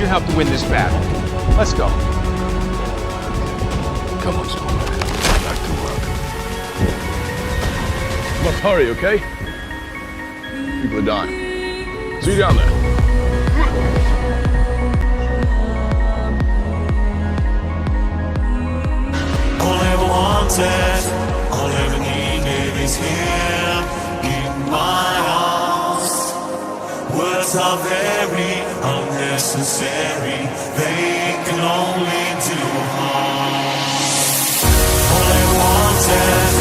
your help to win this battle. Let's go. Come on, Storm. Back to work. Look, hurry, okay? People are dying. See you down there. All I ever wanted, all I ever needed is here in my arms. Words are very unnecessary, they can only do harm. All I ever wanted,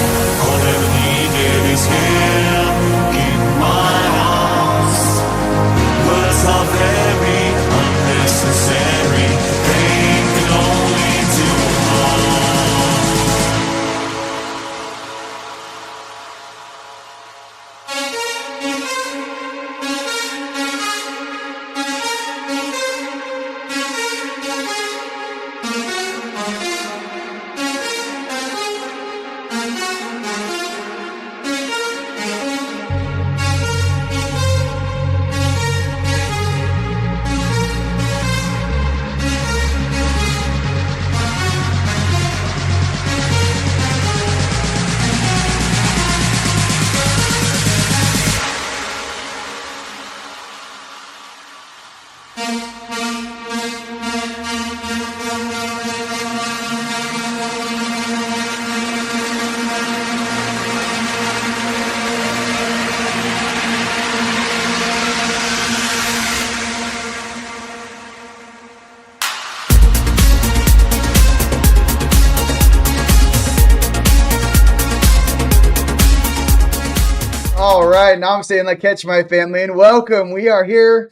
all I ever needed is here in my arms. Words are very unnecessary, they can only do harm. All right, now I'm saying, like, catch my family and welcome. We are here.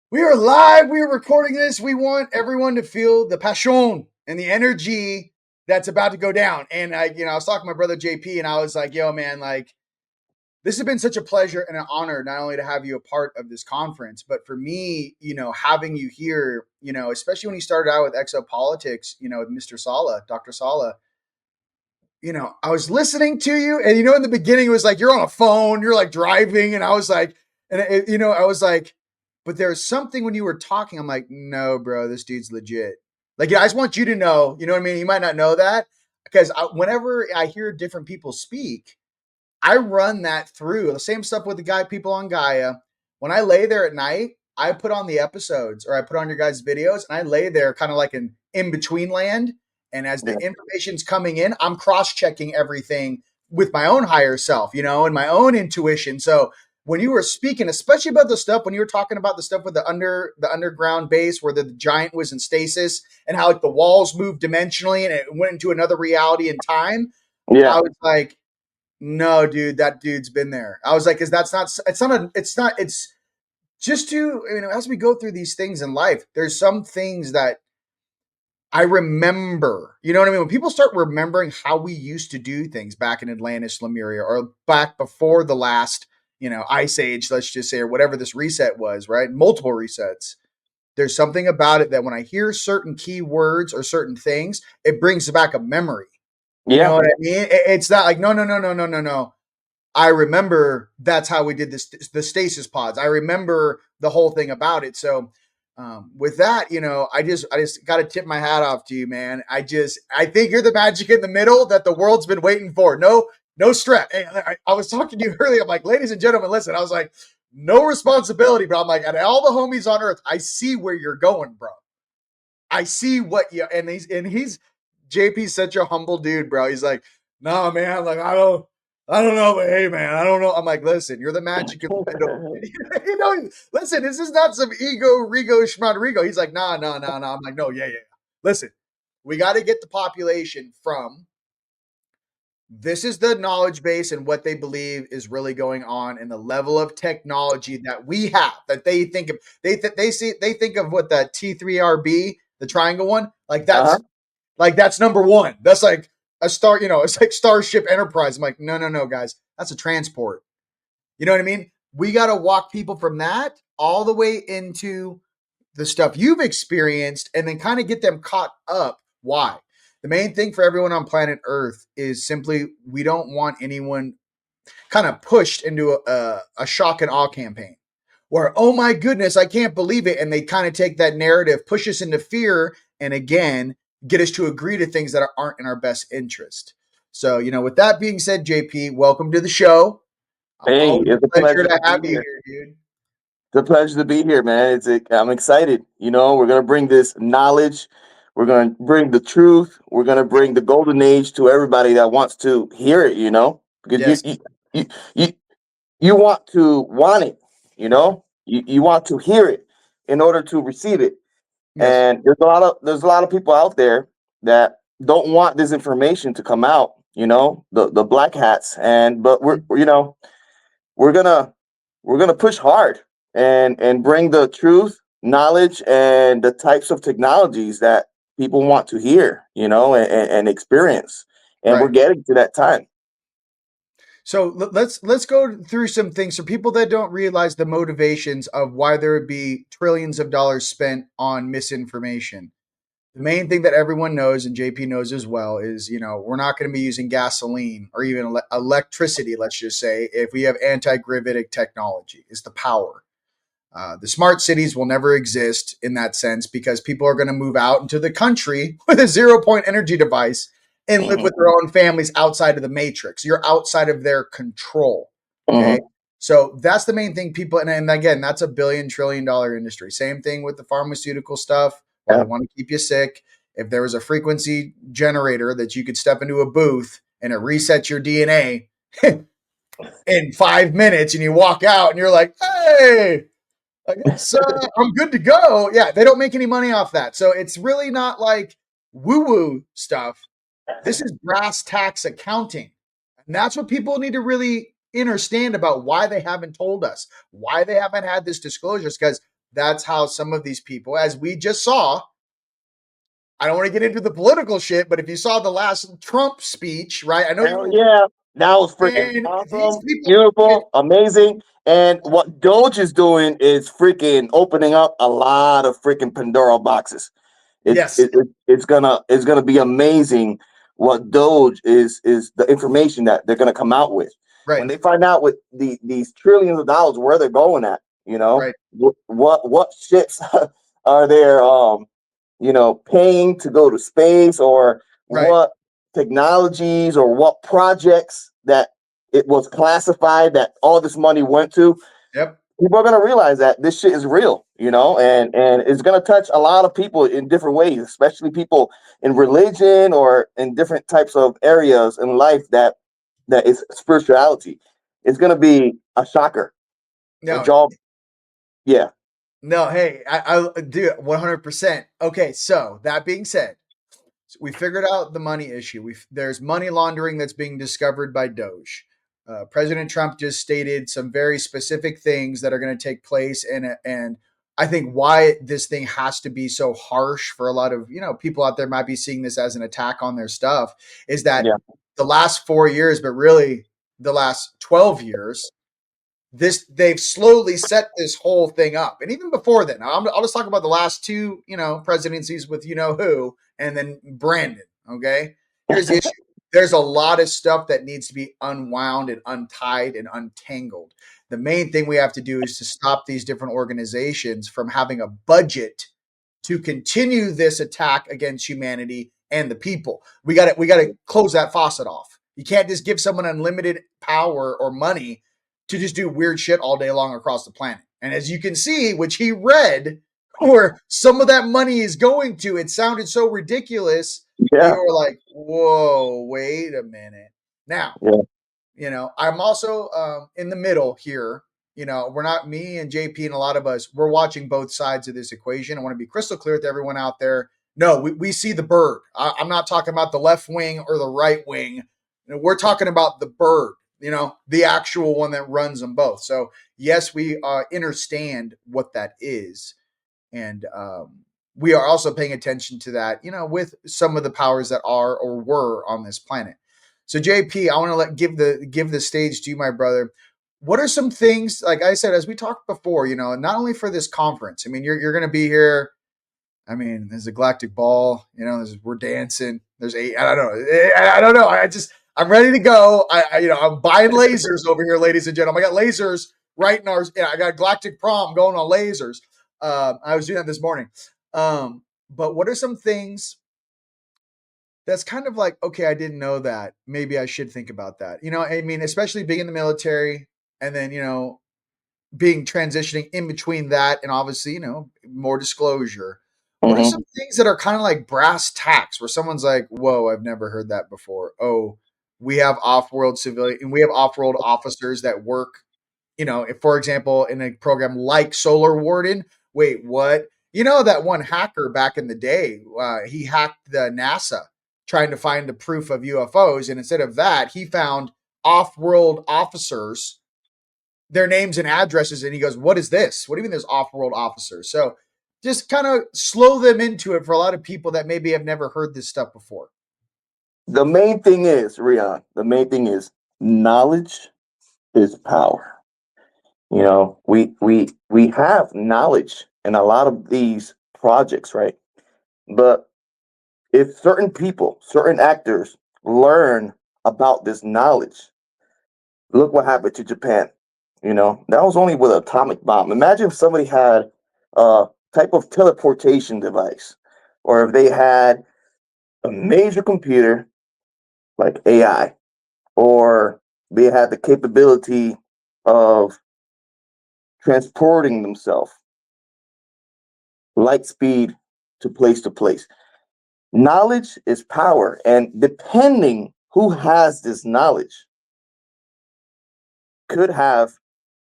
We are live. We are recording this. We want everyone to feel the passion and the energy that's about to go down. And I was talking to my brother JP, and I was like, "Yo, man, like, this has been such a pleasure and an honor not only to have you a part of this conference, but for me, having you here, especially when you started out with exopolitics, with Mr. Sala, Dr. Sala." I was listening to you, and in the beginning it was like you're on a phone, you're like driving, and I was like, I was like, but there's something when you were talking, I'm like, no, bro, this dude's legit. Like, I just want you to know, you know what I mean? You might not know that because whenever I hear different people speak, I run that through the same stuff with the people on Gaia. When I lay there at night, I put on the episodes or I put on your guys' videos, and I lay there kind of like an in-between land. And as the information's coming in, I'm cross-checking everything with my own higher self, and my own intuition. So when you were speaking, especially about the stuff, when you were talking about the stuff with the underground base where the giant was in stasis and how like the walls moved dimensionally and it went into another reality in time. Yeah. I was like, no, dude, that dude's been there. I was like, it's just to, as we go through these things in life, there's some things that I remember, you know what I mean? When people start remembering how we used to do things back in Atlantis, Lemuria, or back before the last, ice age, let's just say, or whatever this reset was, right? Multiple resets. There's something about it that when I hear certain keywords or certain things, it brings back a memory. You know what I mean? It's not like, no. I remember that's how we did this, the stasis pods. I remember the whole thing about it. So, with that, I just got to tip my hat off to you, man. I think you're the magic in the middle that the world's been waiting for. No stress. Hey, I was talking to you earlier. I'm like, ladies and gentlemen, listen, I was like, no responsibility, but I'm like, at all the homies on earth, I see where you're going, bro. I see what you, and he's JP's such a humble dude, bro. He's like, nah, man, like, I don't know, but hey, man, I don't know. I'm like, listen, you're the magic of the middle. Listen, this is not some ego, Rigo, schmodrigo. He's like, nah. I'm like, no, yeah. Listen, we got to get the population from this is the knowledge base and what they believe is really going on and the level of technology that we have, that they think of. They think of what the T3RB, the triangle one, like that's like that's number one. That's like a star, it's like Starship Enterprise. I'm like, no, guys, that's a transport. You know what I mean? We got to walk people from that all the way into the stuff you've experienced and then kind of get them caught up. Why? The main thing for everyone on planet Earth is simply we don't want anyone kind of pushed into a shock and awe campaign. where, oh my goodness, I can't believe it. And they kind of take that narrative, push us into fear, and again, get us to agree to things that aren't in our best interest. So, with that being said, JP, welcome to the show. Hey, Always it's a a pleasure pleasure to to have be you here. here, dude. It's a pleasure to be here, man. I'm excited. We're gonna bring this knowledge. We're gonna bring the truth. We're gonna bring the golden age to everybody that wants to hear it. Because Yes, you you you want it. You want to hear it in order to receive it. yes, And there's a lot of people out there that don't want this information to come out. The black hats, but we're gonna we're gonna push hard and bring the truth, knowledge, and the types of technologies that people want to hear, and experience. And we're right. getting to that time. So let's go through some things for people that don't realize the motivations of why there would be trillions of dollars spent on misinformation. The main thing that everyone knows, and JP knows as well, is we're not going to be using gasoline or even electricity. Let's just say if we have anti-gravitic technology, is the power. The smart cities will never exist in that sense because people are going to move out into the country with a 0 point energy device and live with Hmm. their own families outside of the matrix. You're outside of their control. Okay. Hmm. So that's the main thing and again, that's a $1 billion-trillion industry. Same thing with the pharmaceutical stuff. While they Yeah. want to keep you sick, if there was a frequency generator that you could step into a booth and it resets your DNA in 5 minutes and you walk out and you're like, hey, I guess I'm good to go. Yeah, they don't make any money off that. So it's really not like woo woo stuff. This is brass tacks accounting. And that's what people need to really understand about why they haven't told us, why they haven't had this disclosures, because that's how some of these people, as we just saw, I don't want to get into the political shit, but if you saw the last Trump speech, right? I know Hell you, yeah. That was freaking man, these awesome, people, beautiful, amazing. And what Doge is doing is freaking opening up a lot of freaking Pandora boxes. yes, It's gonna be amazing what Doge is the information that they're gonna come out with when right, they find out what these trillions of dollars where they're going at. right, What ships are there paying to go to space, or right. what technologies or what projects that it was classified that all this money went to. Yep. People are going to realize that this shit is real, and it's going to touch a lot of people in different ways, especially people in religion or in different types of areas in life that is spirituality. It's going to be a shocker. No, Which all, yeah, no, hey, I do 100%. Okay, so that being said, we figured out the money issue. There's money laundering that's being discovered by Doge. President Trump just stated some very specific things that are going to take place, and I think why this thing has to be so harsh for a lot of people out there might be seeing this as an attack on their stuff is that yeah, the last 4 years, but really the last 12 years, they've slowly set this whole thing up, and even before then, I'll just talk about the last two, presidencies with who, and then Brandon. Okay, here's the issue: there's a lot of stuff that needs to be unwound and untied and untangled. The main thing we have to do is to stop these different organizations from having a budget to continue this attack against humanity and the people. We got to close that faucet off. You can't just give someone unlimited power or money to just do weird shit all day long across the planet. And as you can see, which he read, where some of that money is going to, it sounded so ridiculous that you yeah, were like, whoa, wait a minute. Now, yeah. I'm also in the middle here. We're not, me and JP and a lot of us, we're watching both sides of this equation. I want to be crystal clear with everyone out there. No, we see the bird. I'm not talking about the left wing or the right wing. We're talking about the bird, the actual one that runs them both. So, yes, we understand what that is. And we are also paying attention to that, with some of the powers that are or were on this planet. So JP, I want to give the stage to you, my brother. What are some things, like I said, as we talked before, not only for this conference, I mean, you're going to be here. I mean, there's a galactic ball, we're dancing. There's eight. I don't know. I don't know. I'm ready to go. I'm buying lasers over here, ladies and gentlemen. I got lasers right in our. Yeah, I got galactic prom going on lasers. I was doing that this morning. But what are some things that's kind of like, okay, I didn't know that. Maybe I should think about that. You know, I mean, especially being in the military and then, being transitioning in between that and obviously, more disclosure. What are Mm-hmm. some things that are kind of like brass tacks where someone's like, whoa, I've never heard that before. Oh, we have off-world civilian and we have off-world officers that work, if, for example, in a program like Solar Warden. Wait, what? You know that one hacker back in the day, he hacked the NASA trying to find the proof of UFOs. And instead of that, he found off-world officers, their names and addresses, and he goes, what is this? What do you mean there's off-world officers? So just kind of slow them into it for a lot of people that maybe have never heard this stuff before. The main thing is, Rion, the main thing is knowledge is power. We have knowledge in a lot of these projects, right? But if certain people, certain actors learn about this knowledge, look what happened to Japan. That was only with an atomic bomb. Imagine if somebody had a type of teleportation device, or if they had a major computer like AI, or they had the capability of transporting themselves light speed to place. Knowledge is power, and depending who has this knowledge could have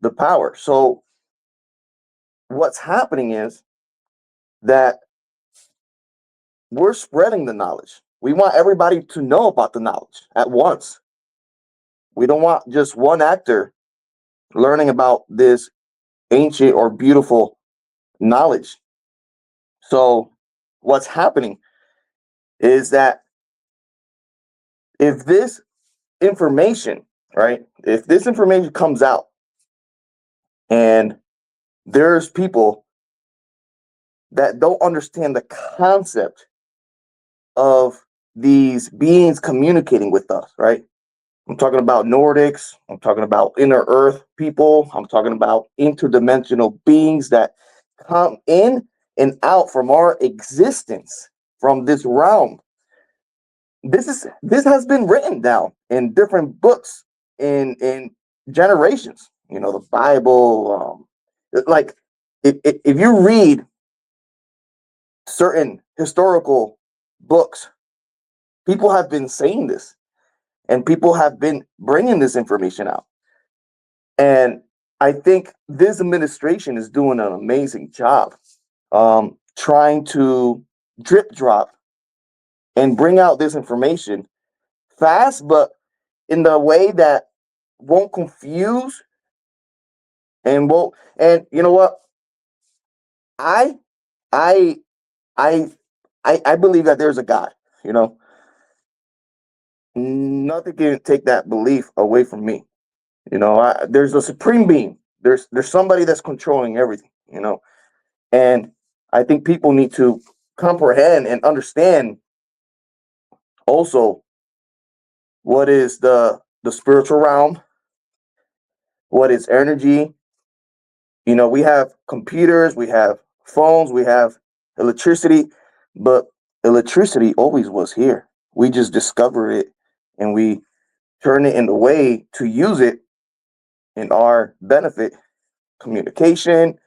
the power. So what's happening is that we're spreading the knowledge. We want everybody to know about the knowledge at once. We don't want just one actor learning about this ancient or beautiful knowledge. So what's happening is that if this information, right, if this information comes out and there's people that don't understand the concept of these beings communicating with us, right? I'm talking about Nordics. I'm talking about inner earth people. I'm talking about interdimensional beings that come in and out from our existence, from this realm. This has been written down in different books in generations. The Bible. Like if you read certain historical books, people have been saying this, and people have been bringing this information out. And I think this administration is doing an amazing job trying to drip drop and bring out this information fast, but in the way that won't confuse and won't. And you know what? I I I I believe that there's a God. Nothing can take that belief away from me. There's a supreme being. There's somebody that's controlling everything. And I think people need to comprehend and understand also what is the spiritual realm, what is energy. We have computers, we have phones, we have electricity, but electricity always was here. We just discover it and we turn it in a way to use it in our benefit. Communication,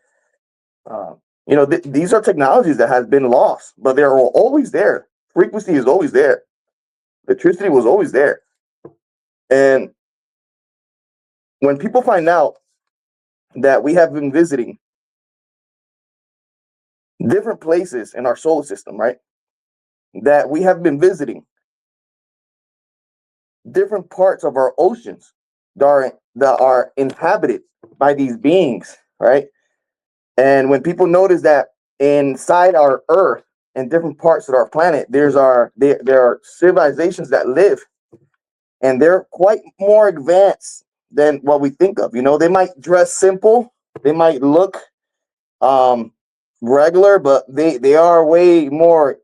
these are technologies that have been lost, but they're always there. Frequency is always there. Electricity was always there. And when people find out that we have been visiting different places in our solar system, right? That we have been visiting different parts of our oceans that are inhabited by these beings, right? And when people notice that inside our Earth and different parts of our planet, there are civilizations that live, and they're quite more advanced than what we think of. They might dress simple, they might look regular, but they are way more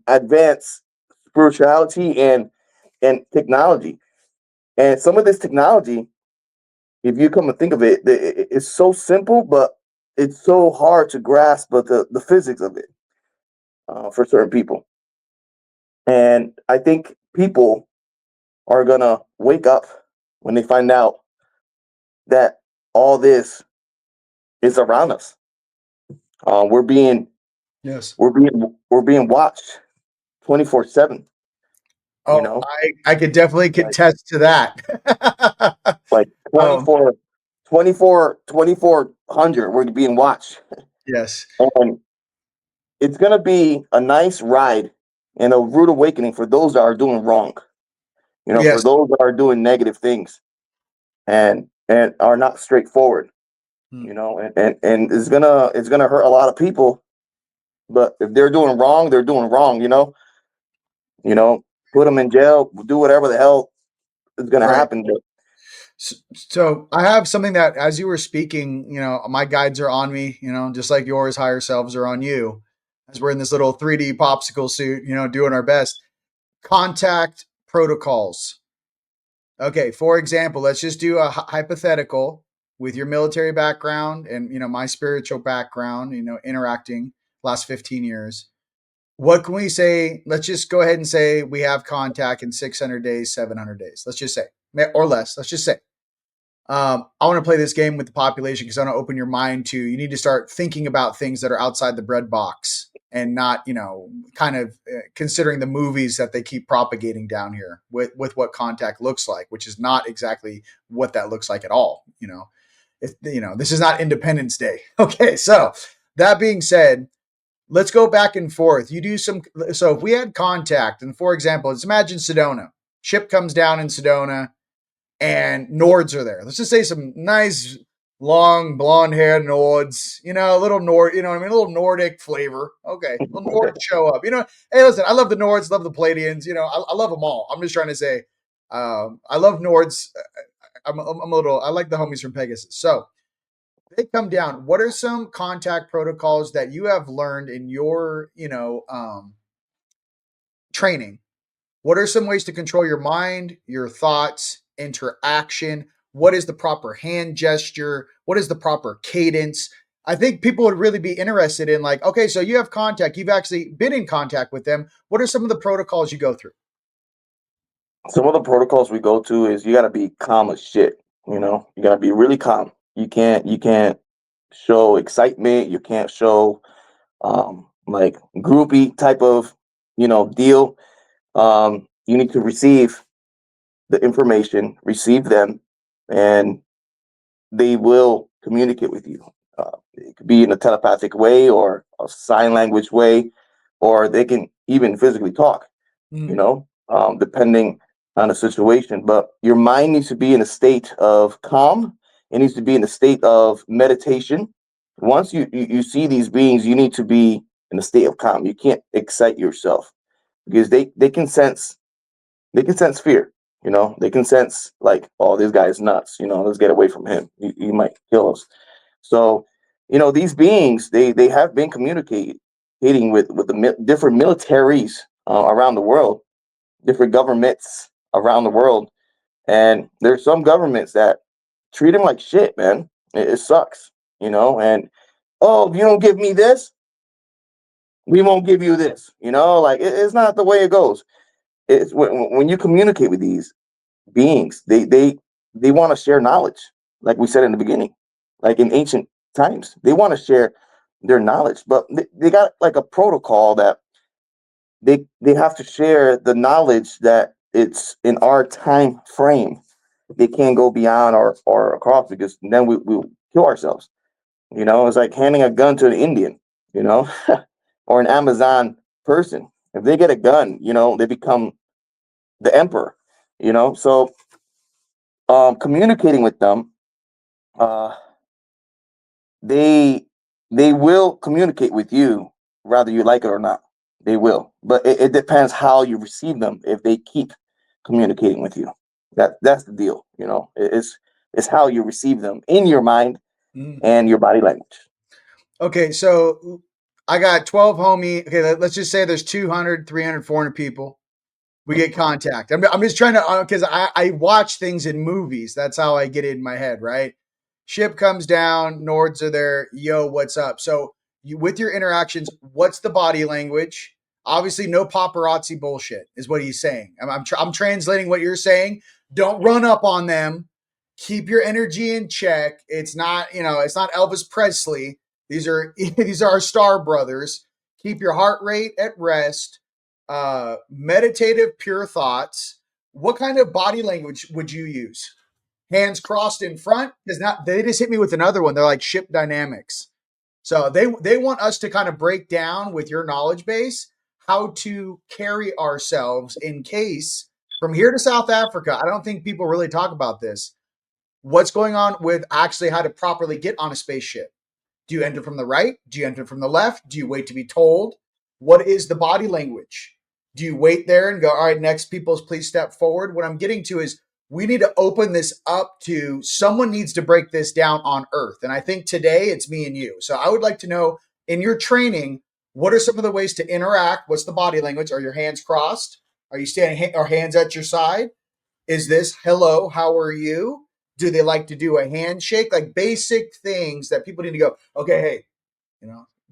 advanced spirituality and technology. And some of this technology, if you come to think of it, it's so simple, but it's so hard to grasp. But the physics of it for certain people, and I think people are gonna wake up when they find out that all this is around us. We're being Yes. we're being watched 24/7. You Oh, know, I could definitely like contest to that. like um, 2400. We're being watched, yes. and it's gonna be a nice ride and a rude awakening for those that are doing wrong. You know, for Yes. those that are doing negative things and are not straightforward. Hmm. You know, and it's gonna hurt a lot of people. But if they're doing wrong, they're doing wrong. You know, put them in jail, do whatever the hell is gonna Right. happen. But So I have something that, as you were speaking, my guides are on me, just like yours, higher selves are on you, as we're in this little 3D popsicle suit, doing our best. Contact protocols. Okay, for example, let's just do a hypothetical with your military background and my spiritual background, interacting last 15 years. What can we say? Let's just go ahead and say we have contact in 600 days, 700 days. Let's just say, or less. Let's just say. I want to play this game with the population because I want to open your mind to, you need to start thinking about things that are outside the bread box and not, kind of considering the movies that they keep propagating down here with what contact looks like, which is not exactly what that looks like at all. This is not Independence Day. Okay. So that being said, let's go back and forth. So if we had contact, and for example, let's imagine Sedona. Ship comes down in Sedona and Nords are there. Let's just say some nice, long, blonde haired Nords, a little Nord, a little Nordic flavor. Okay. Little Nords show up. Hey, listen, I love the Nords, love the Palladians, I love them all. I'm just trying to say, I love Nords. I'm a little, I like the homies from Pegasus. So they come down. What are some contact protocols that you have learned in your, training? What are some ways to control your mind, your thoughts, interaction? What is the proper hand gesture? What is the proper cadence? I think people would really be interested in, like, okay, so you have contact, you've actually been in contact with them. What are some of the protocols you go through? some of the protocols we go to is you gotta be calm as shit. You gotta be really calm. You can't show excitement. You can't show like groupie type of deal. You need to receive the information, receive them, and they will communicate with you. It could be in a telepathic way or a sign language way, or they can even physically talk, Mm, depending on the situation. But your mind needs to be in a state of calm. It needs to be in a state of meditation. Once you see these beings, you need to be in a state of calm. You can't excite yourself because they can sense fear. They can sense like, oh, this guy is nuts. Let's get away from him. He might kill us. So, these beings, they have been communicating with the different militaries around the world, different governments around the world, and there's some governments that treat them like shit, man. It sucks. And oh, if you don't give me this, we won't give you this. Like it's not the way it goes. It's when you communicate with these beings. They want to share knowledge, like we said in the beginning, like in ancient times. They want to share their knowledge, but they got like a protocol that they have to share the knowledge that it's in our time frame. They can't go beyond or across because then we'll kill ourselves. It's like handing a gun to an Indian, you know, or an Amazon person. If they get a gun, they become the emperor, So communicating with them, uh, they they will communicate with you, whether you like it or not. They will, but it depends how you receive them. If they keep communicating with you, that's the deal. It's how you receive them in your mind mm. and your body language. Okay, so I got 12 homie. Okay, let's just say there's 200, 300, 400 people. We get contact. I'm just trying to, because I watch things in movies. That's how I get it in my head, right? Ship comes down, Nords are there. Yo, what's up? So with your interactions, what's the body language? Obviously, no paparazzi bullshit is what he's saying. I'm translating what you're saying. Don't run up on them. Keep your energy in check. It's not, it's not Elvis Presley. These are these are our star brothers. Keep your heart rate at rest. Meditative, pure thoughts. What kind of body language would you use? Hands crossed in front? Because not they just hit me with another one. They're like ship dynamics. So they want us to kind of break down with your knowledge base how to carry ourselves in case from here to South Africa. I don't think people really talk about this. What's going on with actually how to properly get on a spaceship? Do you enter from the right? Do you enter from the left? Do you wait to be told? What is the body language? Do you wait there and go, all right, next people's please step forward? What I'm getting to is we need to open this up to someone needs to break this down on Earth. And I think today it's me and you. So I would like to know in your training, what are some of the ways to interact? What's the body language? Are your hands crossed? Are you standing or hands at your side? Is this hello, how are you? Do they like to do a handshake? Like basic things that people need to go, okay, hey,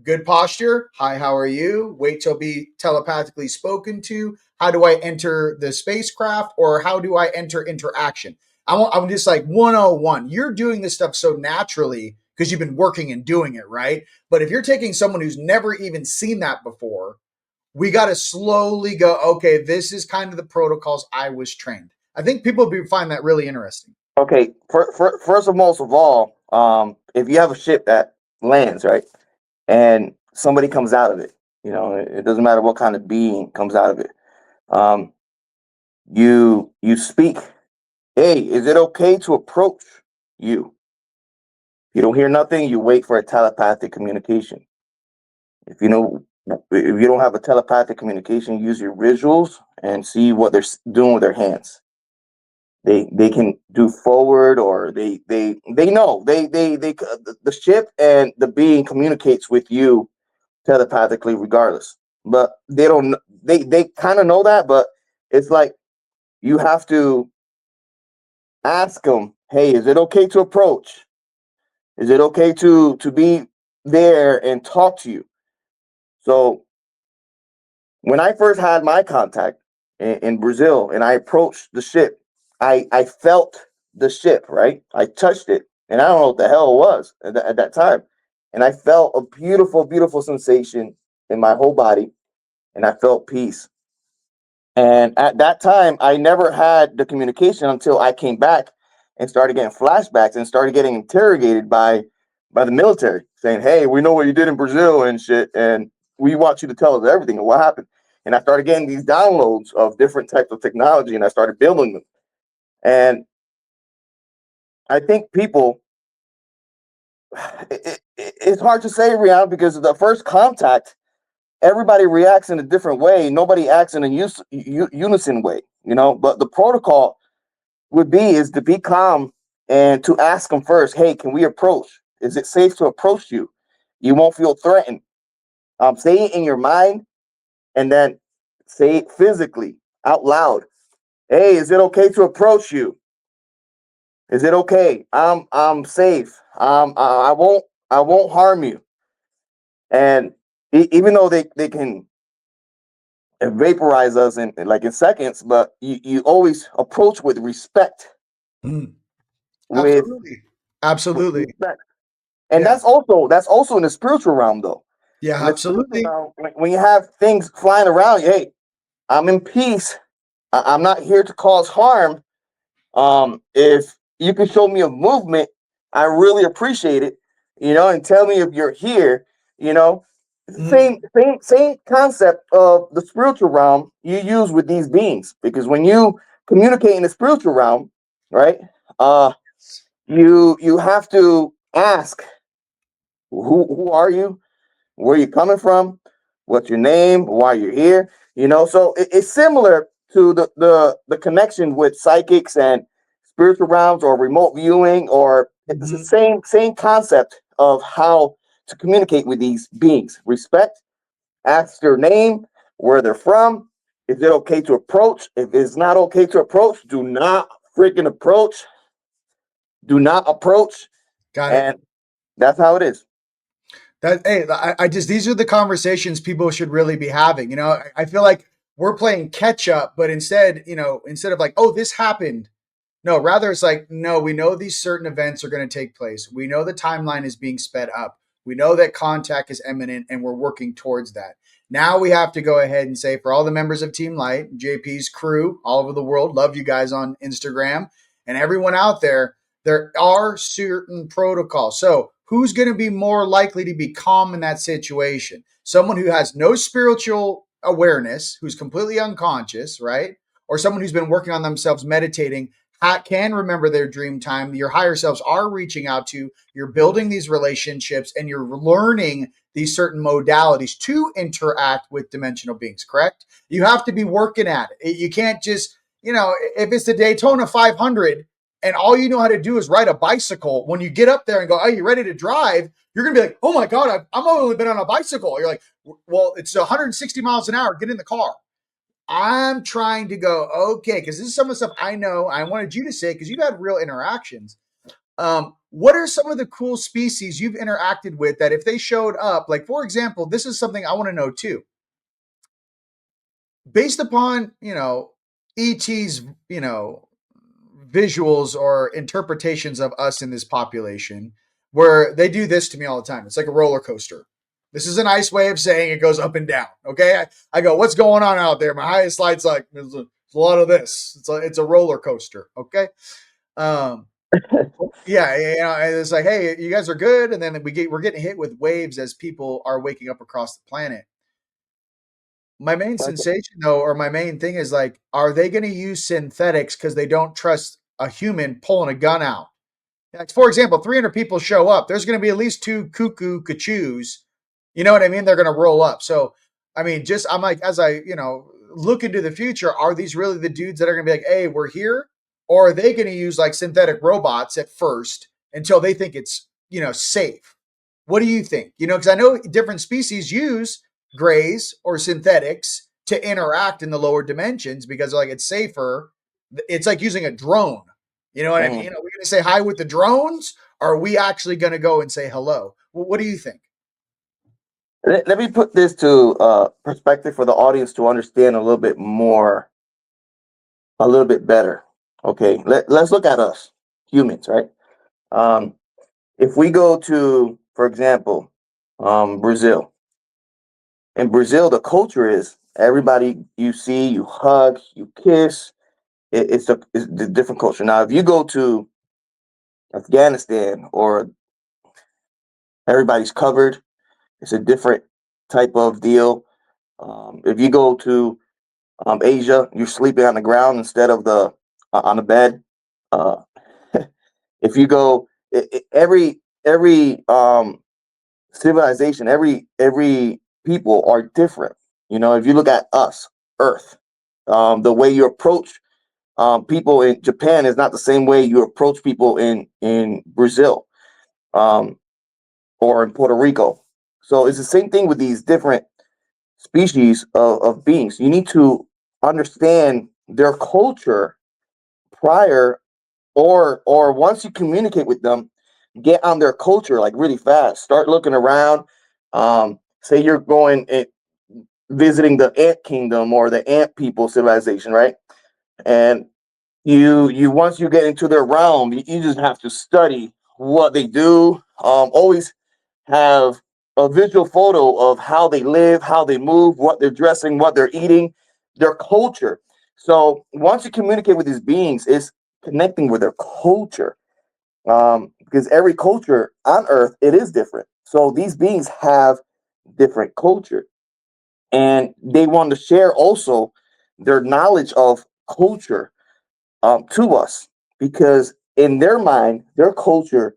good posture. Hi, how are you? Wait till be telepathically spoken to. How do I enter the spacecraft or how do I enter interaction? I'm just like 101. You're doing this stuff so naturally because you've been working and doing it, right? But if you're taking someone who's never even seen that before, we got to slowly go, okay, this is kind of the protocols I was trained. I think people find that really interesting. Okay, first of most of all, if you have a ship that lands, right, and somebody comes out of it, it doesn't matter what kind of being comes out of it. You speak, hey, is it okay to approach you? If you don't hear nothing, you wait for a telepathic communication. If you don't have a telepathic communication, use your visuals and see what they're doing with their hands. They can do forward or they know the ship and the being communicates with you telepathically regardless, but they kind of know that, but it's like you have to ask them, hey, is it okay to approach? Is it okay to be there and talk to you? So when I first had my contact in Brazil and I approached the ship, I felt the ship, right? I touched it, and I don't know what the hell it was at that time. And I felt a beautiful, beautiful sensation in my whole body, and I felt peace. And at that time, I never had the communication until I came back and started getting flashbacks and started getting interrogated by the military, saying, "Hey, we know what you did in Brazil and shit, and we want you to tell us everything and what happened." And I started getting these downloads of different types of technology, and I started building them. And I think people, it's hard to say, Rion, because the first contact, everybody reacts in a different way. Nobody acts in a unison way, But the protocol is to be calm and to ask them first, hey, can we approach? Is it safe to approach you? You won't feel threatened. Say it in your mind and then say it physically out loud. Hey, is it okay to approach you? Is it okay? I'm safe. I won't harm you. And even though they can vaporize us in seconds, but you always approach with respect. Mm. With Absolutely. respect. And Yeah. that's also in the spiritual realm, though. Yeah, In the absolutely. spiritual realm, when you have things flying around you, hey, I'm in peace. I'm not here to cause harm. If you can show me a movement, I really appreciate it. And tell me if you're here. Mhm. Same concept of the spiritual realm you use with these beings, because when you communicate in the spiritual realm, right? You have to ask, who are you? Where you coming from? What's your name? Why you're here? So it's similar to the connection with psychics and spiritual realms or remote viewing, or it's the same concept of how to communicate with these beings. Respect, ask their name, where they're from, Is it okay to approach? If it's not okay to approach, do not freaking approach. Do not approach. Got it. And that's how it is. I just, these are the conversations people should really be having. You know, I feel like we're playing catch up, but instead, you know, instead of like, oh, this happened. No, rather it's like, no, we know these certain events are going to take place. We know the timeline is being sped up. We know that contact is imminent and we're working towards that. Now we have to go ahead and say, for all the members of Team Light, JP's crew all over the world, love you guys on Instagram, and everyone out there are certain protocols. So who's going to be more likely to be calm in that situation? Someone who has no spiritual awareness, who's completely unconscious, right? Or someone who's been working on themselves, meditating, can remember their dream time. Your higher selves are reaching out to, you're building these relationships and you're learning these certain modalities to interact with dimensional beings, correct? You have to be working at it. You can't just, you know, if it's the Daytona 500 and all you know how to do is ride a bicycle, when you get up there and go, oh, you ready to drive? You're going to be like, oh my God, I've only been on a bicycle. You're like, well, it's 160 miles an hour. Get in the car. I'm trying to go, okay, because this is some of the stuff I know I wanted you to say because you've had real interactions. What are some of the cool species you've interacted with that if they showed up, like, for example, this is something I want to know too. Based upon, you know, ET's, you know, visuals or interpretations of us in this population, where they do this to me all the time. It's like a roller coaster. This is a nice way of saying it goes up and down. Okay. I go, what's going on out there? My highest light's like, there's a lot of this. It's a roller coaster. Okay. Yeah. You know, and it's like, hey, you guys are good. And then we're getting hit with waves as people are waking up across the planet. My main sensation though, or my main thing is like, are they going to use synthetics because they don't trust a human pulling a gun out? Like, for example, 300 people show up. There's going to be at least two cuckoo cachoos. You know what I mean? They're going to roll up. So, I mean, just I'm like, as I, you know, look into the future, are these really the dudes that are going to be like, hey, we're here? Or are they going to use like synthetic robots at first until they think it's, you know, safe? What do you think? You know, because I know different species use grays or synthetics to interact in the lower dimensions because like it's safer. It's like using a drone. You know what I mean? Are we going to say hi with the drones? Or are we actually going to go and say hello? Well, what do you think? Let me put this to perspective for the audience to understand a little bit more, a little bit better. Okay, let's look at us, humans, right? If we go to, for example, Brazil. In Brazil, the culture is everybody you see, you hug, you kiss. It's a different culture. Now, if you go to Afghanistan or everybody's covered, it's a different type of deal. If you go to Asia, you're sleeping on the ground instead of the on the bed. Uh, if you go, every civilization, every people are different. You know, if you look at us, Earth, the way you approach people in Japan is not the same way you approach people in Brazil or in Puerto Rico. So it's the same thing with these different species of beings. You need to understand their culture prior or once you communicate with them, get on their culture like really fast. Start looking around. Say you're going and visiting the ant kingdom or the ant people civilization, right? And you once you get into their realm, you just have to study what they do. Always have a visual photo of how they live, how they move, what they're dressing, what they're eating, their culture. So once you communicate with these beings, it's connecting with their culture. Because every culture on Earth, it is different. So these beings have different culture. And they want to share also their knowledge of culture to us. Because in their mind, their culture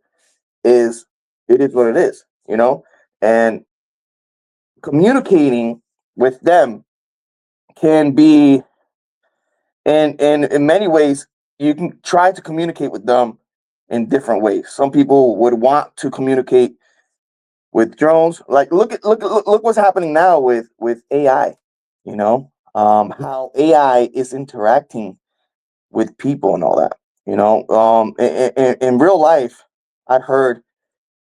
is what it is, you know? And communicating with them can be and in many ways you can try to communicate with them in different ways. Some people would want to communicate with drones. Like look what's happening now with AI, you know? how AI is interacting with people and all that. In real life, I heard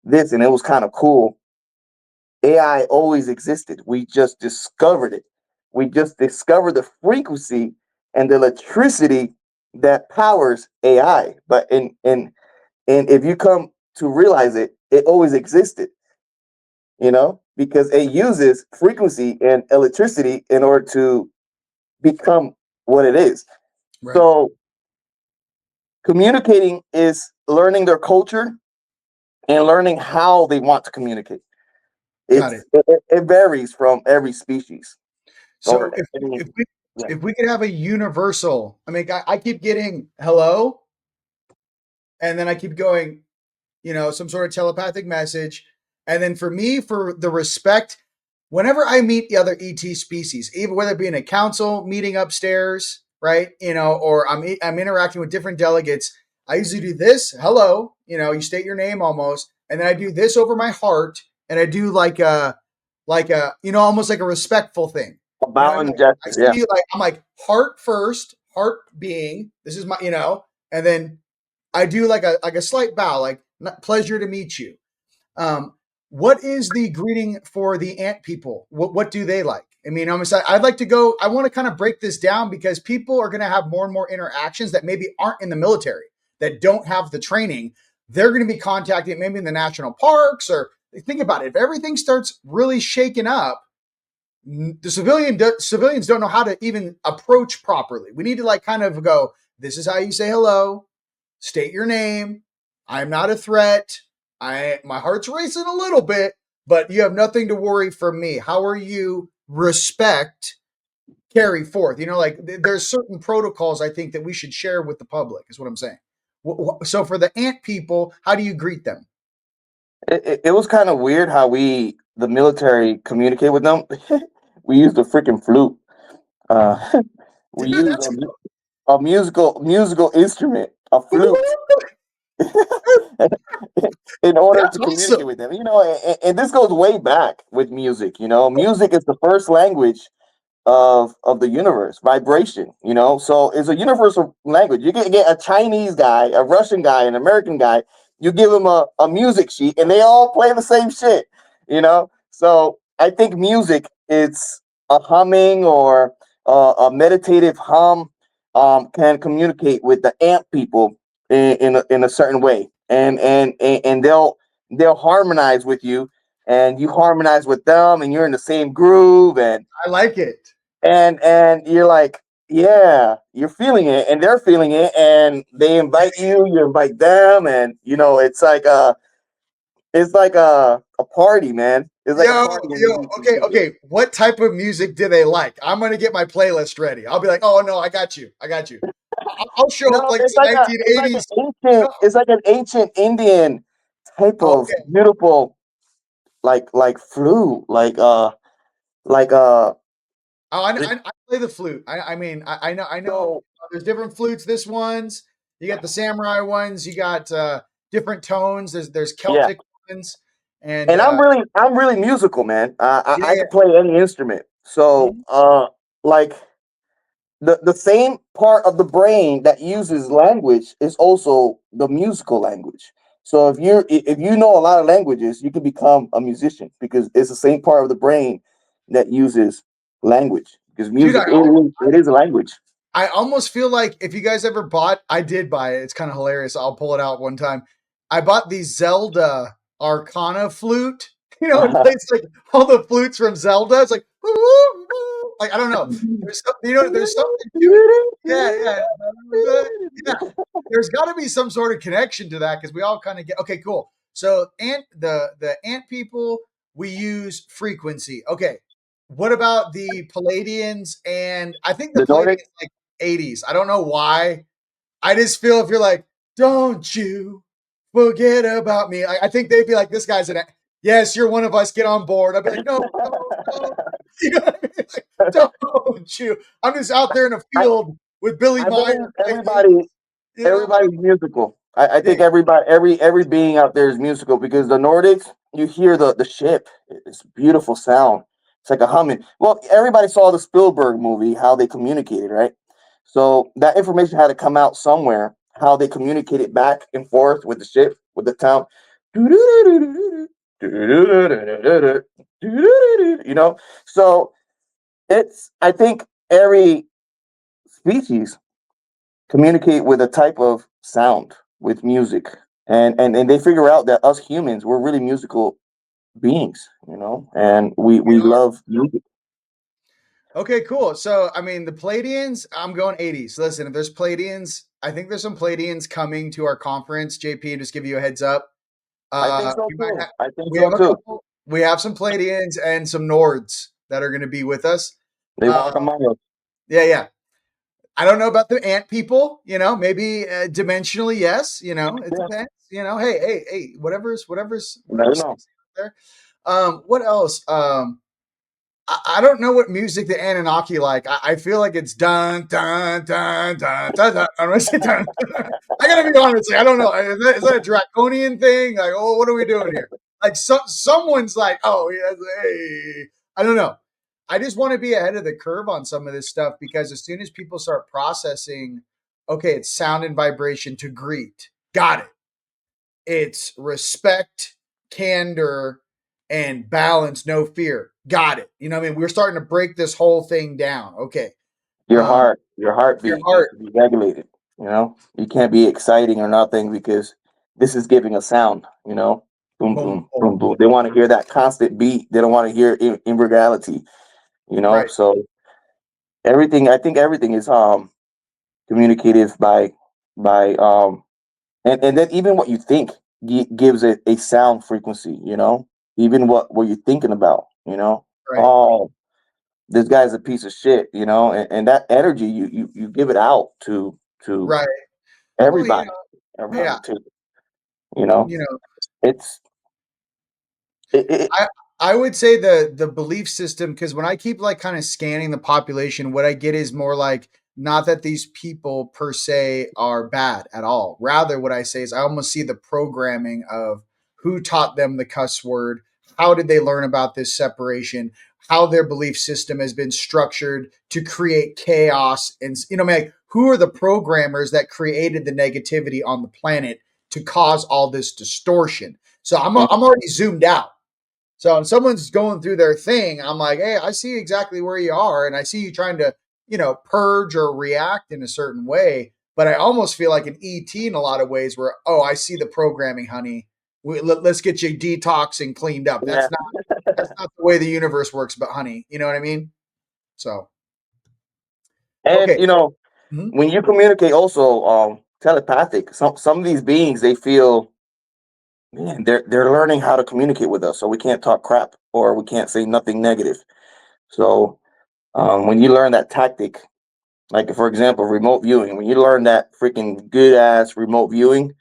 this and it was kind of cool. AI always existed. We just discovered it. We just discovered the frequency and the electricity that powers AI. And if you come to realize it, it always existed, because it uses frequency and electricity in order to become what it is. Right. So communicating is learning their culture and learning how they want to communicate. Got it. It varies from every species. So Or any, yeah. if we could have a universal, I mean, I keep getting hello, and then I keep going, some sort of telepathic message. And then for me, for the respect, whenever I meet the other ET species, even whether it be in a council meeting upstairs, right? Or I'm interacting with different delegates, I usually do this, hello, you state your name almost, and then I do this over my heart, and I do like a almost like a respectful thing. A bow I'm and like, I gesture, yeah. see I'm like heart first, heart being, this is my, and then I do like a slight bow, like pleasure to meet you. Um, what is the greeting for the ant people? What do they like? I mean, I'd like to go. I want to kind of break this down because people are going to have more and more interactions that maybe aren't in the military, that don't have the training. They're going to be contacting maybe in the national parks, or think about it. If everything starts really shaking up, the civilians don't know how to even approach properly. We need to kind of go, this is how you say hello, state your name. I'm not a threat. My heart's racing a little bit, but you have nothing to worry from me. How are you? Respect, carry forth. There's certain protocols I think that we should share with the public, is what I'm saying. So for the ant people, how do you greet them? It was kind of weird how the military, communicate with them. We used a freaking flute. Uh, we Dude, used that's a musical instrument, a flute, in order that's to communicate awesome. with them. And this goes way back with music. Music is the first language of the universe, vibration. So it's a universal language. You can get a Chinese guy, a Russian guy, an American guy. You give them a music sheet, and they all play the same shit. So I think music, it's a humming or a meditative hum, can communicate with the ant people in a certain way, and they'll harmonize with you, and you harmonize with them, and you're in the same groove, and I like it. and you're like, yeah, you're feeling it, and they're feeling it, and they invite you, you invite them, and it's like a party, man. It's like a Yo, party when yo, you okay, do it. okay. What type of music do they like? I'm gonna get my playlist ready. I'll be like, oh no, I got you. I'll show up No, like it's some like an 1980s. No, ancient, it's like an ancient Indian type of okay. beautiful, like flute, like Oh, it- I play the flute. I know. so There's different flutes. This one's you got the samurai ones. You got different tones. There's yeah. Celtic ones, and And I'm really musical, man. I yeah. could play any instrument. So Mhm. like the same part of the brain that uses language is also the musical language. So if you know a lot of languages, you can become a musician because it's the same part of the brain that uses language. Because Dude, music, it is a language. I almost feel like if you guys ever bought, I did buy it. It's kind of hilarious. I'll pull it out one time. I bought the Zelda Arcana flute. It plays like all the flutes from Zelda. It's like, woo, woo, woo. Like I don't know. There's something to it. Yeah, yeah, yeah. There's got to be some sort of connection to that because we all kind of get. Okay, cool. So the ant people, we use frequency. Okay, what about the Palladians? And I think the The Nordic. Palladians like 80s. I don't know why. I just feel if you're like, don't you forget about me. I think they'd be like, this guy's yes, you're one of us. Get on board. I'd be like, no, no, no. You know what I mean? Like, don't you? I'm just out there in a I, field with Billy I believe Meyer. I everybody's musical. I think think everybody, every being out there is musical because the Nordics, you hear the ship. It's a beautiful sound. It's like a humming. Well, everybody saw the Spielberg movie, how they communicated, right? So that information had to come out somewhere, how they communicated back and forth with the ship, with the town. You know, so I think every species communicate with a type of sound, with music, and they figure out that us humans, we're really musical beings, and we love music. Okay, cool. So, I mean, the Palladians, I'm going 80s. Listen, if there's Palladians, I think there's some Palladians coming to our conference. JP, just give you a heads up. I think so We might too. have, I think we so have a too. couple. We have some Palladians and some Nords that are going to be with us. They walk Uh, among us. yeah, yeah. I don't know about the ant people. Maybe dimensionally, yes. It Yeah, depends. Hey. Whatever's you never sexy know. out there. What else? I don't know what music the Anunnaki like. I feel like it's dun dun dun dun dun dun. I'm gonna say dun. I gotta be honest. Like, I don't know. Is that a draconian thing? Like, oh, what are we doing here? Like, someone's like, oh, yeah, hey. I don't know. I just want to be ahead of the curve on some of this stuff because as soon as people start processing, okay, it's sound and vibration to greet. Got it. It's respect, candor, and balance, no fear. Got it. You know what I mean? We're starting to break this whole thing down. Okay. Your Your heartbeat needs heart. to be regulated. You can't be exciting or nothing because this is giving a sound. Boom, Boom, boom, boom, boom, boom. boom. They want to hear that constant beat. They don't want to hear in reality. Right. So everything. I think everything is communicative by and then even what you think gives it a sound frequency. Even what you're thinking about. Right. Oh, this guy's a piece of shit, and that energy you give it out to Right. Well, everybody yeah. around too. You know, You know, it's it I I would say the belief system because when I keep like kind of scanning the population, what I get is more like not that these people per se are bad at all. Rather, what I say is I almost see the programming of who taught them the cuss word, how did they learn about this separation, how their belief system has been structured to create chaos, and like who are the programmers that created the negativity on the planet to cause all this distortion. So I'm already zoomed out. So when someone's going through their thing, I'm like, hey, I see exactly where you are, and I see you trying to, purge or react in a certain way. But I almost feel like an ET in a lot of ways, where I see the programming, honey. Let's get you detoxed and cleaned up. yeah. That's not the way the universe works, but honey, you know what I mean? So And okay, mhm. when you communicate also telepathic, some of these beings they feel, man, they're learning how to communicate with us, so we can't talk crap or we can't say nothing negative. So when you learn that tactic, like for example, remote viewing, when you learn that freaking good ass remote viewing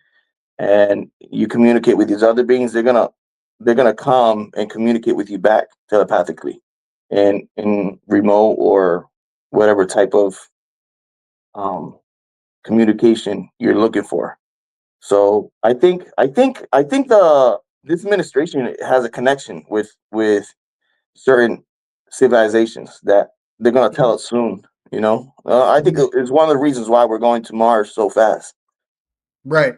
and you communicate with these other beings, they're gonna come and communicate with you back telepathically, in remote or whatever type of um, communication you're looking for. So I think the this administration has a connection with certain civilizations that they're gonna tell us soon. I think it's one of the reasons why we're going to Mars so fast. Right.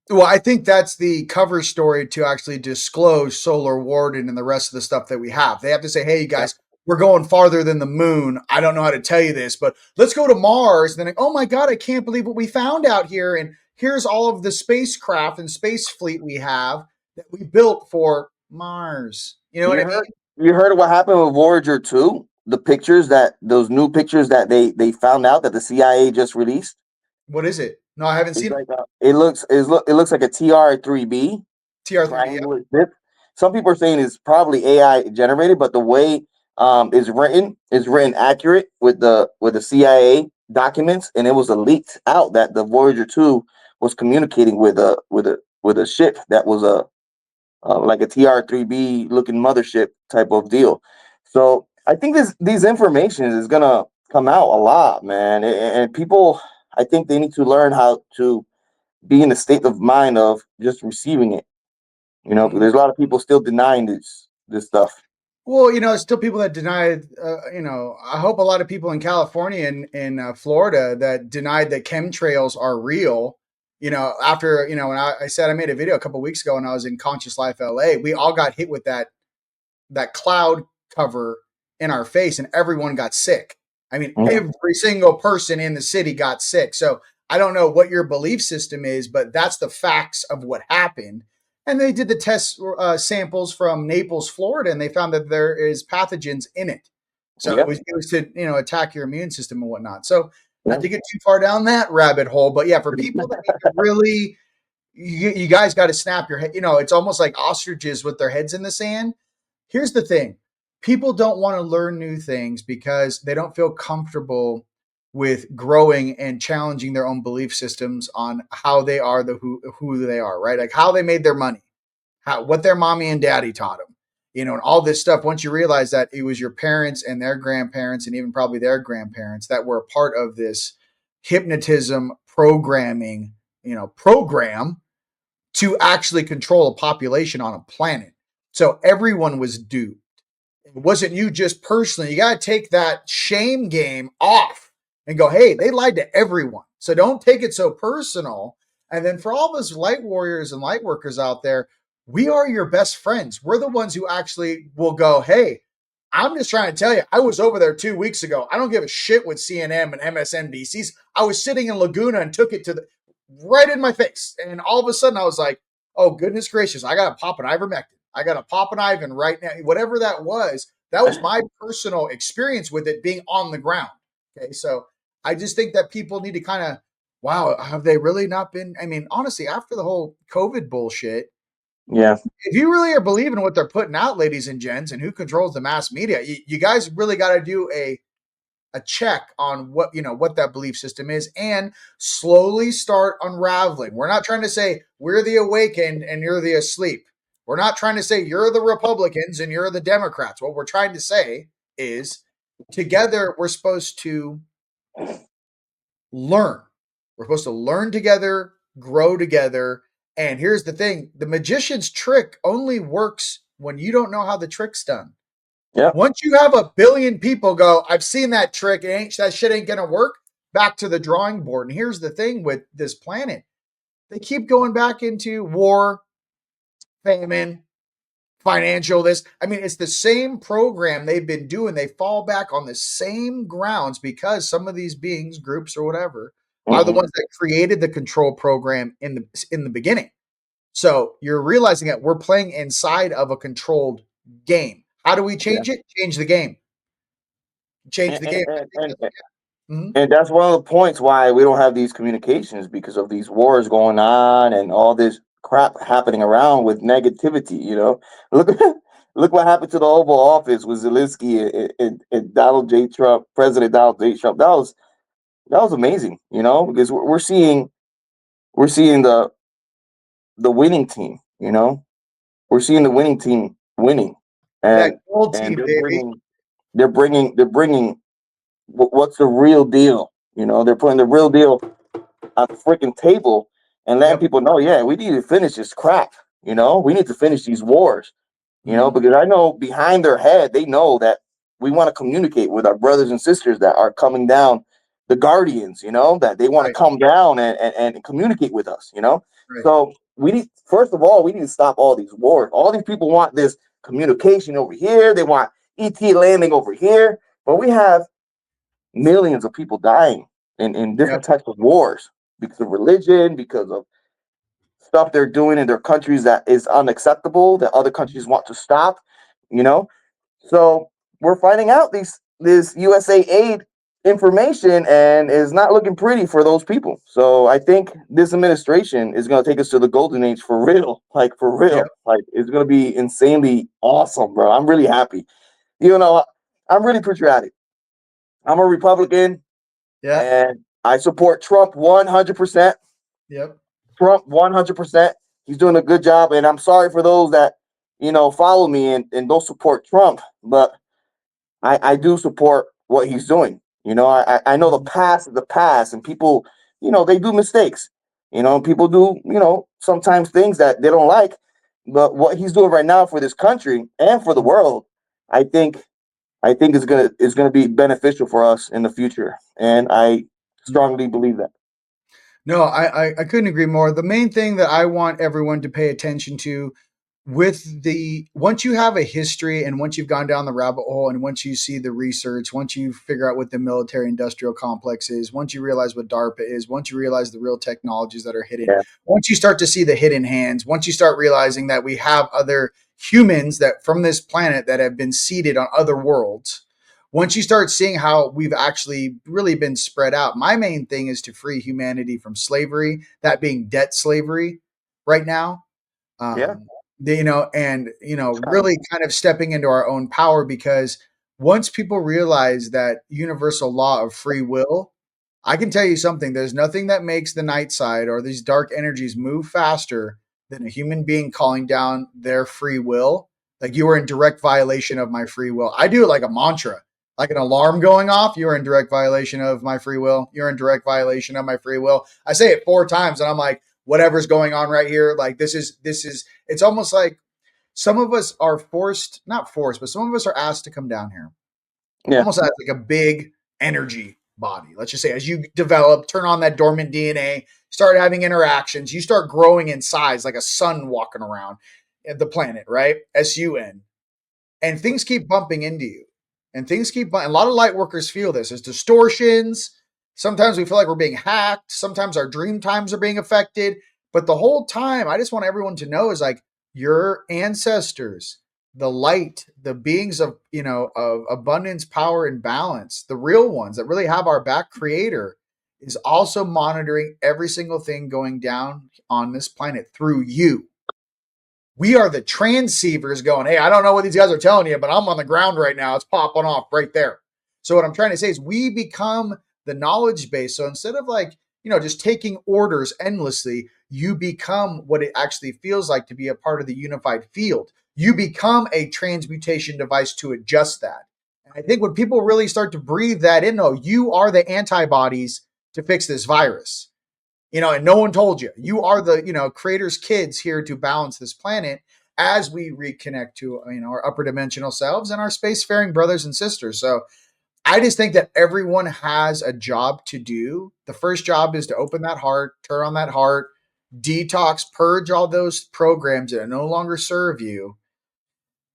Well, I think that's the cover story to actually disclose Solar Warden and the rest of the stuff that we have. They have to say, hey, you Yeah. guys, we're going farther than the moon. I don't know how to tell you this, but let's go to Mars. And then, oh my God, I can't believe what we found out here. And here's all of the spacecraft and space fleet we have that we built for Mars. You know what You I mean? heard you heard what happened with Voyager 2? The pictures that those new pictures that they found out that the CIA just released. What is it? No, I haven't It's seen it. like it looks like a TR-3B TR3B. Yep. triangular zip. Some people are saying it's probably AI generated, but the way is written accurate with the CIA documents, and it was leaked out that the Voyager 2 was communicating with a ship that was like a TR-3B looking mothership type of deal. So I think these information is gonna come out a lot, man, and people. I think they need to learn how to be in the state of mind of just receiving it. Because Mhm. there's a lot of people still denying this stuff. Well, still people that deny. I hope a lot of people in California and in Florida that denied that chemtrails are real. After when I said I made a video a couple weeks ago when I was in Conscious Life LA, we all got hit with that cloud cover in our face, and everyone got sick. I mean, Mhm. every single person in the city got sick. So I don't know what your belief system is, but that's the facts of what happened. And they did the test samples from Naples, Florida, and they found that there is pathogens in it. So Yeah, it was to attack your immune system and whatnot. So not yeah, to get too far down that rabbit hole, but yeah, for people that need to really, you guys got to snap your head. It's almost like ostriches with their heads in the sand. Here's the thing: people don't want to learn new things because they don't feel comfortable with growing and challenging their own belief systems on how they are who they are, right? Like how they made their money, what their mommy and daddy taught them, and all this stuff. Once you realize that it was your parents and their grandparents and even probably their grandparents that were a part of this hypnotism programming, program to actually control a population on a planet. So everyone was duped. It wasn't you just personally. You got to take that shame game off and go, hey, they lied to everyone. So don't take it so personal. And then for all of us light warriors and light workers out there, we are your best friends. We're the ones who actually will go, hey, I'm just trying to tell you, I was over there 2 weeks ago. I don't give a shit with CNN and MSNBCs. I was sitting in Laguna and took it to the right in my face. And all of a sudden I was like, oh, goodness gracious, I got to pop an ivermectin. I got to pop an Ivan right now. Whatever that was my personal experience with it being on the ground. Okay. So I just think that people need to kind of, wow, have they really not been? I mean, honestly, after the whole COVID bullshit, yeah, if you really are believing what they're putting out, ladies and gents, and who controls the mass media, you guys really got to do a check on what that belief system is and slowly start unraveling. We're not trying to say we're the awakened and you're the asleep. We're not trying to say you're the Republicans and you're the Democrats. What we're trying to say is together we're supposed to learn. We're supposed to learn together, grow together. And here's the thing: the magician's trick only works when you don't know how the trick's done. yeah, Once you have a billion people go, I've seen that trick, that shit ain't gonna work. Back to the drawing board. And here's the thing with this planet: they keep going back into war, famine, financial this. I mean, it's the same program they've been doing. They fall back on the same grounds because some of these beings, groups, or whatever, are the hmm, ones that created the control program in the beginning. So you're realizing that we're playing inside of a controlled game. How do we yeah. change it? Change the game. Change And, the and, game. I and, think and, that's, mhm. and that's one of the points why we don't have these communications because of these wars going on and all this crap happening around with negativity. Look, look what happened to the Oval Office with Zelensky and Donald J. Trump, President Donald J. Trump. That was amazing. Because we're seeing the winning team. We're seeing the winning team winning, That and gold and team, they're baby. bringing they're bringing what's the real deal. They're putting the real deal on the freaking table and letting Yep. people know, yeah, we need to finish this crap. We need to finish these wars. Mhm. Because I know behind their head, they know that we want to communicate with our brothers and sisters that are coming down, the guardians, that they want to Right. come down and communicate with us. Right. So first of all, we need to stop all these wars. All these people want this communication over here. They want ET landing over here. But we have millions of people dying in Yep. different types of wars because of religion, because of stuff they're doing in their countries that is unacceptable, that other countries want to stop, you know? So we're finding out this USA aid information and is not looking pretty for those people. So I think this administration is going to take us to the golden age for real, like for Yep. real. Like it's going to be insanely awesome, bro. I'm really happy. I'm really patriotic. I'm a Republican Yeah. and I support Trump 100%. Yep. Trump 100%. He's doing a good job, and I'm sorry for those that follow me and don't support Trump, but I do support what he's doing. I know the Mhm. past is the past, and people they do mistakes. People do sometimes things that they don't like, but what he's doing right now for this country and for the world, I think it's gonna be beneficial for us in the future, and I strongly believe that. No, I couldn't agree more. The main thing that I want everyone to pay attention to with the once you have a history and once you've gone down the rabbit hole and once you see the research, once you figure out what the military industrial complex is, once you realize what DARPA is, once you realize the real technologies that are hidden, Yeah, once you start to see the hidden hands, once you start realizing that we have other humans that from this planet that have been seeded on other worlds, once you start seeing how we've actually really been spread out, my main thing is to free humanity from slavery, that being debt slavery right now. yeah, um, and it's really coming. kind of stepping into our own power, because once people realize that universal law of free will, I can tell you something, there's nothing that makes the night side or these dark energies move faster than a human being calling down their free will. Like, you are in direct violation of my free will. I do it like a mantra, like an alarm going off. You're in direct violation of my free will. You're in direct violation of my free will. I say it 4 times and I'm like, whatever's going on right here, like this is it's almost like some of us are forced, not forced, but some of us are asked to come down here Yeah, almost as like a big energy body. Let's just say as you develop, turn on that dormant DNA, start having interactions, you start growing in size like a sun walking around the planet, right? SUN. And things keep bumping into you. And things keep, a lot of light workers feel this. There's distortions. Sometimes we feel like we're being hacked. Sometimes our dream times are being affected. But the whole time, I just want everyone to know is like your ancestors, the light, the beings of, of abundance, power, and balance, the real ones that really have our back, creator, is also monitoring every single thing going down on this planet through you. We are the transceivers going, hey, I don't know what these guys are telling you, but I'm on the ground right now. It's popping off right there. So what I'm trying to say is we become the knowledge base. So instead of like, just taking orders endlessly, you become what it actually feels like to be a part of the unified field. You become a transmutation device to adjust that. And I think when people really start to breathe that in, though, you are the antibodies to fix this virus. And no one told you. You are the, creator's kids here to balance this planet as we reconnect to, our upper dimensional selves and our spacefaring brothers and sisters. So I just think that everyone has a job to do. The first job is to open that heart, turn on that heart, detox, purge all those programs that no longer serve you.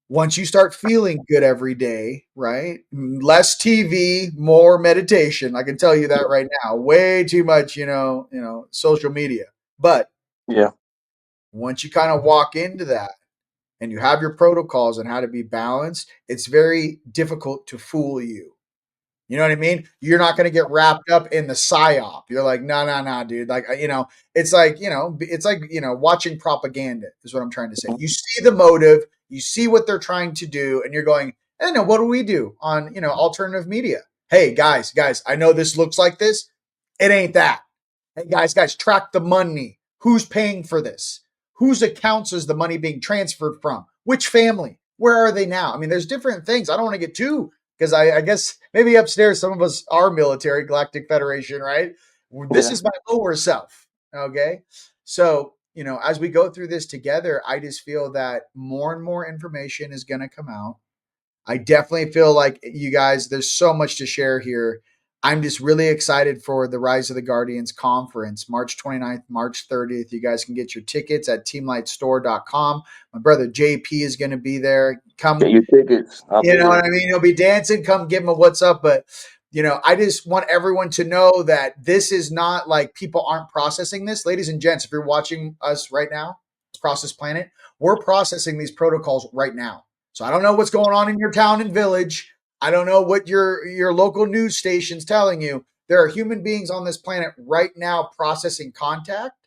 Once you start feeling good every day, right? Less TV, more meditation. I can tell you that right now. Way too much, social media. But yeah, once you kind of walk into that and you have your protocols on how to be balanced, it's very difficult to fool you. You know what I mean? You're not going to get wrapped up in the psyop. You're like, no, no, no, dude. Like, it's like watching propaganda is what I'm trying to say. mhm, You see the motive, you see what they're trying to do, and you're going, no, what do we do on, alternative media? Hey, guys, I know this looks like this. It ain't that. Hey, guys, track the money. Who's paying for this? Whose accounts is the money being transferred from? Which family? Where are they now? I mean, there's different things. I don't want to get too, because I guess maybe upstairs some of us are military, Galactic Federation, right? This yeah. is my lower self. Okay. So, as we go through this together, I just feel that more and more information is going to come out. I definitely feel like you guys, there's so much to share here. I'm just really excited for the Rise of the Guardians conference, March 29th, March 30th. You guys can get your tickets at teamlightstore.com. My brother JP is going to be there. Get Come, your tickets. I'll you be know there. what I mean? He'll be dancing. Come give him a what's up. But, I just want everyone to know that this is not like people aren't processing this. Ladies and gents, if you're watching us right now, Process Planet, we're processing these protocols right now. So I don't know what's going on in your town and village. I don't know what your local news station's telling you. There are human beings on this planet right now processing contact,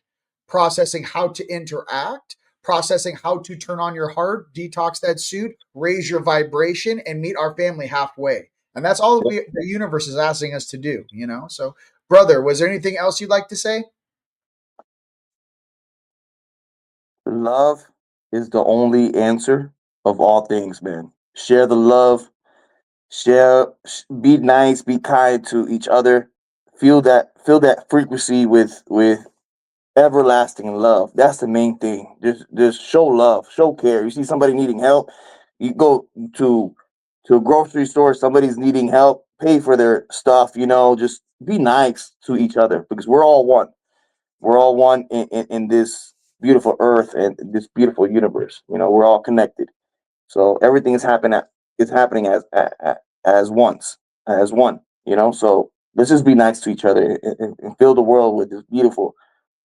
processing how to interact, processing how to turn on your heart, detox that suit, raise your vibration, and meet our family halfway. And that's all the universe is asking us to do. So, brother, was there anything else you'd like to say? Love is the only answer of all things, man. Share the love. Be nice. Be kind to each other. Feel that frequency with everlasting love. That's the main thing. Just show love, show care. You see somebody needing help, you go to to a grocery store, somebody's needing help, pay for their stuff, just be nice to each other because we're all one. We're all one in this beautiful earth and this beautiful universe. We're all connected. So everything is happening as one. So let's just be nice to each other and fill the world with this beautiful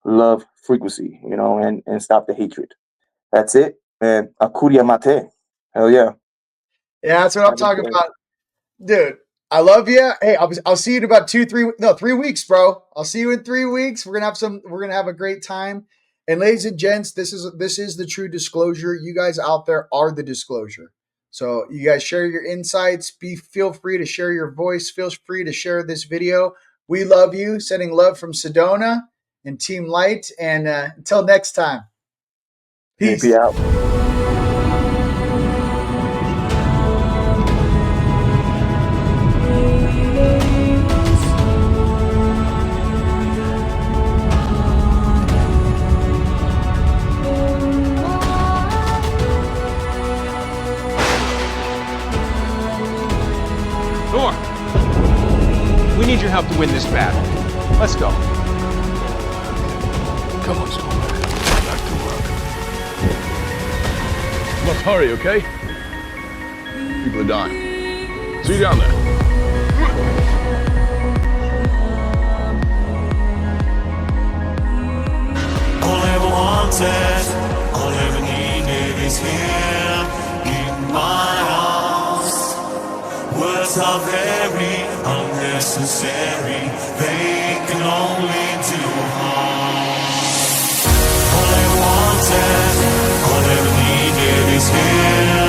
love frequency, and stop the hatred. That's it. And akuria mate. Hell yeah. Yeah, that's what I'm talking about. Dude, I love you. Hey, I'll see you in about 3 weeks, bro. I'll see you in 3 weeks. We're gonna have a great time. And ladies and gents, this is the true disclosure. You guys out there are the disclosure. So you guys share your insights. Feel free to share your voice. Feel free to share this video. We love you. Sending love from Sedona and Team Light. And until next time, peace. Peace out. Thor! We need your help to win this battle. Let's go. Come on, Stormman. Back to work. Must hurry, okay? People are dying. See you down there. All I ever wanted, all I ever needed is here in my arms. Words are very unnecessary, they can only do harm. All I ever wanted, all I ever needed is here